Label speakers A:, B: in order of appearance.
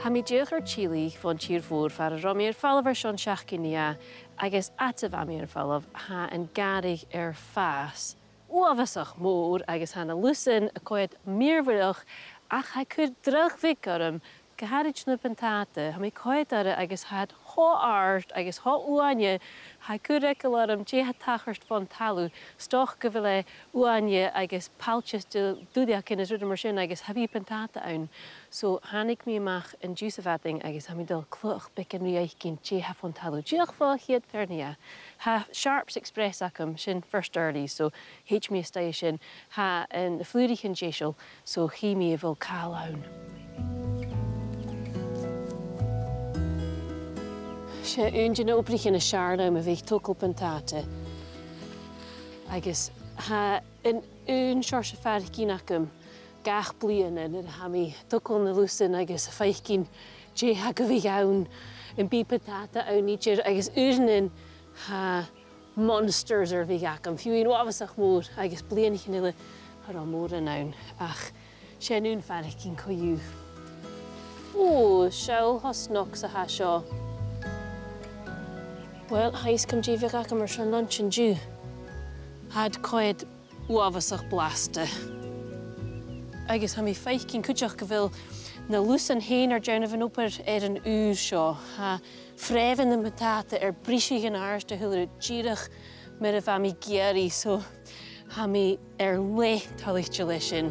A: Ha mi diolch ar chili von tír fôr far a romi'r falaf ar Sean Siachcinia agus ataf am falaf ha yn garig fas. Uafasach môr agus ha na lusin a coed mirfwyddoch ach ha cwyd drach fig arym gyharid na Buntàta. Ha mi coed ar agus had ho art agus ho uanie ha cwyd ecolarym je ha tachart von talw stoch gyfyle uanie agus palchus dwdiac yn ysryd mar sin agus ha fi Buntàta awn. So hannig mi mach yn juice fating agus ha mi dal clwch bic yn riaicin je ha von talw. Diolch fo hiad fernia. Ha Sharps Express acum sin first early so h mi station ha yn flwydig yn jesel so hi mi efo cael awn. Se undyn obrich yn y siarad am y feich tocl Buntàta. Agus ha yn siarad ffarch gyn acum gach blian yn ha mi tocl na lwsyn agus y ffaich gyn je ha gyfig awn yn bi Buntàta awn i jer agus yn ha monsters ar bhí acam. Fiú un wafasach mór agus blian ich nile ar an mór an awn. Ach, sé nún farich cyn coiú. O, siawl hosnoc sa ha sio. Wel, hais cym jifig acam ar sian lunch yn dŵ. Had coed wafasach blasta. Agus ha mi ffaich cyn cwtioch gyfil na lwsyn hen ar jawn yn oper an ŵr sio. Ha freven yn Buntàta brisig yn ars de hwyl gyrach myr y fami gieri so ha mi le talich leis sin.